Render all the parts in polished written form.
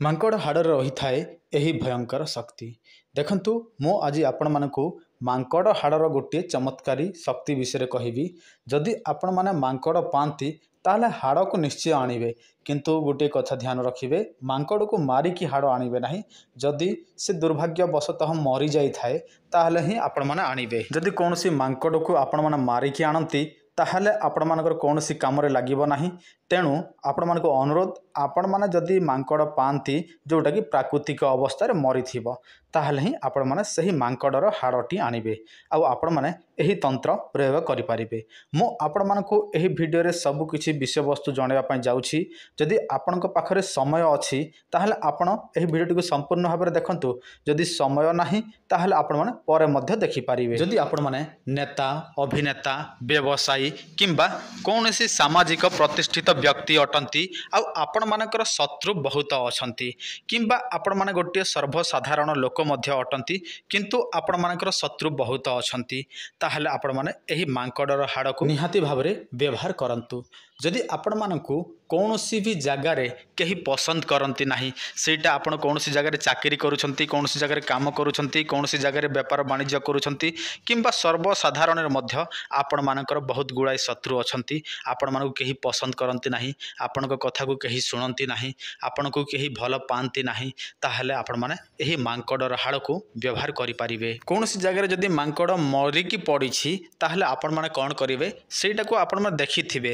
ମାଙ୍କଡ଼ ହାଡ଼ରେ ରହିଥାଏ ଏହି ଭୟଙ୍କର ଶକ୍ତି। ଦେଖନ୍ତୁ, ମୁଁ ଆଜି ଆପଣମାନଙ୍କୁ ମାଙ୍କଡ଼ ହାଡ଼ର ଗୋଟିଏ ଚମତ୍କାରୀ ଶକ୍ତି ବିଷୟରେ କହିବି। ଯଦି ଆପଣମାନେ ମାଙ୍କଡ଼ ପାଆନ୍ତି ତାହେଲେ ହାଡ଼କୁ ନିଶ୍ଚୟ ଆଣିବେ, କିନ୍ତୁ ଗୋଟିଏ କଥା ଧ୍ୟାନ ରଖିବେ, ମାଙ୍କଡ଼କୁ ମାରିକି ହାଡ଼ ଆଣିବେ ନାହିଁ। ଯଦି ସେ ଦୁର୍ଭାଗ୍ୟବଶତଃ ମରିଯାଇଥାଏ ତାହେଲେ ହିଁ ଆପଣମାନେ ଆଣିବେ। ଯଦି କୌଣସି ମାଙ୍କଡ଼କୁ ଆପଣମାନେ ମାରିକି ଆଣନ୍ତି ତାହେଲେ ଆପଣମାନଙ୍କର କୌଣସି କାମରେ ଲାଗିବ ନାହିଁ। ତେଣୁ ଆପଣମାନଙ୍କୁ ଅନୁରୋଧ, ଆପଣମାନେ ଯଦି ମାଙ୍କଡ଼ ପାଆନ୍ତି ଯେଉଁଟାକି ପ୍ରାକୃତିକ ଅବସ୍ଥାରେ ମରିଥିବ, ତାହେଲେ ହିଁ ଆପଣମାନେ ସେହି ମାଙ୍କଡ଼ର ହାଡ଼ଟି ଆଣିବେ ଆଉ ଆପଣମାନେ ଏହି ତନ୍ତ୍ର ପ୍ରୟୋଗ କରିପାରିବେ। ମୁଁ ଆପଣମାନଙ୍କୁ ଏହି ଭିଡ଼ିଓରେ ସବୁକିଛି ବିଷୟବସ୍ତୁ ଜଣାଇବା ପାଇଁ ଯାଉଛି। ଯଦି ଆପଣଙ୍କ ପାଖରେ ସମୟ ଅଛି ତାହେଲେ ଆପଣ ଏହି ଭିଡ଼ିଓଟିକୁ ସମ୍ପୂର୍ଣ୍ଣ ଭାବରେ ଦେଖନ୍ତୁ। ଯଦି ସମୟ ନାହିଁ ତାହେଲେ ଆପଣମାନେ ପରେ ମଧ୍ୟ ଦେଖିପାରିବେ। ଯଦି ଆପଣମାନେ ନେତା, ଅଭିନେତା, ବ୍ୟବସାୟୀ କିମ୍ବା କୌଣସି ସାମାଜିକ ପ୍ରତିଷ୍ଠିତ ବ୍ୟକ୍ତି ଅଟନ୍ତି ଆଉ ଆପଣମାନଙ୍କର ଶତ୍ରୁ ବହୁତ ଅଛନ୍ତି, କିମ୍ବା ଆପଣମାନେ ଗୋଟିଏ ସର୍ବସାଧାରଣ ଲୋକ ମଧ୍ୟ ଅଟନ୍ତି କିନ୍ତୁ ଆପଣମାନଙ୍କର ଶତ୍ରୁ ବହୁତ ଅଛନ୍ତି, ତାହେଲେ ଆପଣମାନେ ଏହି ମାଙ୍କଡ଼ର ହାଡ଼କୁ ନିହାତି ଭାବରେ ବ୍ୟବହାର କରନ୍ତୁ। ଯଦି ଆପଣମାନଙ୍କୁ କୌଣସି ବି ଜାଗାରେ କେହି ପସନ୍ଦ କରନ୍ତି ନାହିଁ, ସେଇଟା ଆପଣ କୌଣସି ଜାଗାରେ ଚାକିରି କରୁଛନ୍ତି, କୌଣସି ଜାଗାରେ କାମ କରୁଛନ୍ତି, କୌଣସି ଜାଗାରେ ବେପାର ବାଣିଜ୍ୟ କରୁଛନ୍ତି କିମ୍ବା ସର୍ବସାଧାରଣରେ ମଧ୍ୟ ଆପଣମାନଙ୍କର ବହୁତ ଗୁଡ଼ାଏ ଶତ୍ରୁ ଅଛନ୍ତି, ଆପଣମାନଙ୍କୁ କେହି ପସନ୍ଦ କରନ୍ତି ନାହିଁ, ଆପଣଙ୍କ କଥାକୁ କେହି ଶୁଣନ୍ତି ନାହିଁ, ଆପଣଙ୍କୁ କେହି ଭଲ ପାଆନ୍ତି ନାହିଁ, ତାହେଲେ ଆପଣମାନେ ଏହି ମାଙ୍କଡ଼ର ହାଡ଼କୁ ବ୍ୟବହାର କରିପାରିବେ। କୌଣସି ଜାଗାରେ ଯଦି ମାଙ୍କଡ଼ ମରିକି ପଡ଼ିଛି ତାହେଲେ ଆପଣମାନେ କ'ଣ କରିବେ, ସେଇଟାକୁ ଆପଣମାନେ ଦେଖିଥିବେ।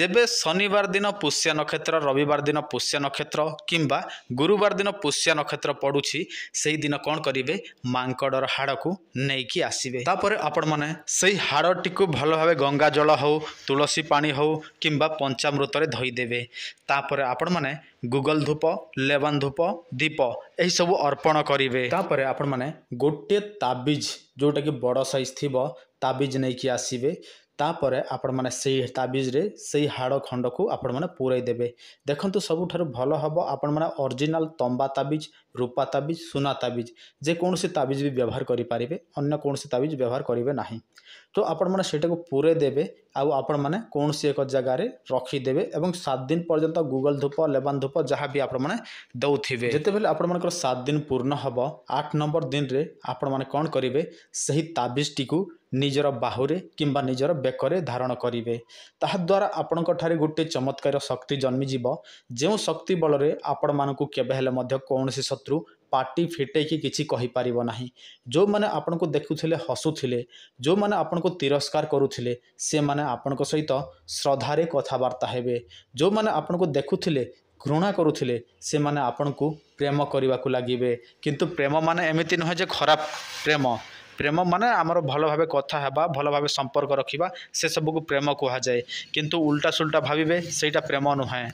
ଯେବେ ଶନିବାର ଦିନ ପୁଷ୍ୟ ନକ୍ଷତ୍ର, ରବିବାର ଦିନ ପୁଷ୍ୟ ନକ୍ଷତ୍ର କିମ୍ବା ଗୁରୁବାର ଦିନ ପୁଷ୍ୟ ନକ୍ଷତ୍ର ପଡ଼ୁଛି, ସେଇଦିନ କ'ଣ କରିବେ, ମାଙ୍କଡ଼ର ହାଡ଼କୁ ନେଇକି ଆସିବେ। ତାପରେ ଆପଣମାନେ ସେଇ ହାଡ଼ଟିକୁ ଭଲ ଭାବେ ଗଙ୍ଗା ଜଳ ହେଉ, ତୁଳସୀ ପାଣି ହେଉ କିମ୍ବା ପଞ୍ଚାମୃତରେ ଧୋଇଦେବେ। ତାପରେ ଆପଣମାନେ ଗୁଗଲ ଧୂପ, ଲେବାନ ଧୂପ, ଦୀପ ଏହିସବୁ ଅର୍ପଣ କରିବେ। ତାପରେ ଆପଣମାନେ ଗୋଟିଏ ତାବିଜ, ଯେଉଁଟାକି ବଡ଼ ସାଇଜ୍ ଥିବ, ତାବିଜ ନେଇକି ଆସିବେ। ତାପରେ ଆପଣମାନେ ସେଇ ତାବିଜରେ ସେଇ ହାଡ଼ ଖଣ୍ଡକୁ ଆପଣମାନେ ପୂରାଇ ଦେବେ। ଦେଖନ୍ତୁ, ସବୁଠାରୁ ଭଲ ହେବ ଆପଣମାନେ ଅରିଜିନାଲ ତମ୍ବା ତାବିଜ, ରୂପା ତାବିଜ, ସୁନା ତାବିଜ, ଯେକୌଣସି ତାବିଜ ବି ବ୍ୟବହାର କରିପାରିବେ, ଅନ୍ୟ କୌଣସି ତାବିଜ ବ୍ୟବହାର କରିବେ ନାହିଁ। ତ ଆପଣମାନେ ସେଇଟାକୁ ପୂରାଇ ଦେବେ ଆଉ ଆପଣମାନେ କୌଣସି ଏକ ଜାଗାରେ ରଖିଦେବେ ଏବଂ 7 ଦିନ ପର୍ଯ୍ୟନ୍ତ ଗୁଗଲ ଧୂପ, ଲେବାନ ଧୂପ ଯାହା ବି ଆପଣମାନେ ଦେଉଥିବେ। ଯେତେବେଳେ ଆପଣମାନଙ୍କର 7 ଦିନ ପୂର୍ଣ୍ଣ ହେବ, 8 ନମ୍ବର ଦିନରେ ଆପଣମାନେ କ'ଣ କରିବେ, ସେହି ତାବିଜଟିକୁ ନିଜର ବାହୁରେ କିମ୍ବା ନିଜର ବେକରେ ଧାରଣ କରିବେ। ତାହାଦ୍ୱାରା ଆପଣଙ୍କଠାରେ ଗୋଟିଏ ଚମତ୍କାର ଶକ୍ତି ଜନ୍ମିଯିବ, ଯେଉଁ ଶକ୍ତି ବଳରେ ଆପଣମାନଙ୍କୁ କେବେ ହେଲେ ମଧ୍ୟ କୌଣସି ଶତ୍ରୁ ପାଟି ଫିଟେଇକି କିଛି କହିପାରିବ ନାହିଁ। ଯେଉଁମାନେ ଆପଣଙ୍କୁ ଦେଖୁଥିଲେ ହସୁଥିଲେ, ଯେଉଁମାନେ ଆପଣଙ୍କୁ ତିରସ୍କାର କରୁଥିଲେ, ସେମାନେ ଆପଣଙ୍କ ସହିତ ଶ୍ରଦ୍ଧାରେ କଥାବାର୍ତ୍ତା ହେବେ। ଯେଉଁମାନେ ଆପଣଙ୍କୁ ଦେଖୁଥିଲେ ଘୃଣା କରୁଥିଲେ, ସେମାନେ ଆପଣଙ୍କୁ ପ୍ରେମ କରିବାକୁ ଲାଗିବେ। କିନ୍ତୁ ପ୍ରେମ ମାନେ ଏମିତି ନୁହେଁ ଯେ ଖରାପ ପ୍ରେମ। ପ୍ରେମ ମାନେ ଆମର ଭଲ ଭାବେ କଥା ହେବା, ଭଲ ଭାବେ ସମ୍ପର୍କ ରଖିବା, ସେସବୁକୁ ପ୍ରେମ କୁହାଯାଏ। କିନ୍ତୁ ଉଲ୍ଟା ସୁଲ୍ଟା ଭାବିବେ, ସେଇଟା ପ୍ରେମ ନୁହେଁ।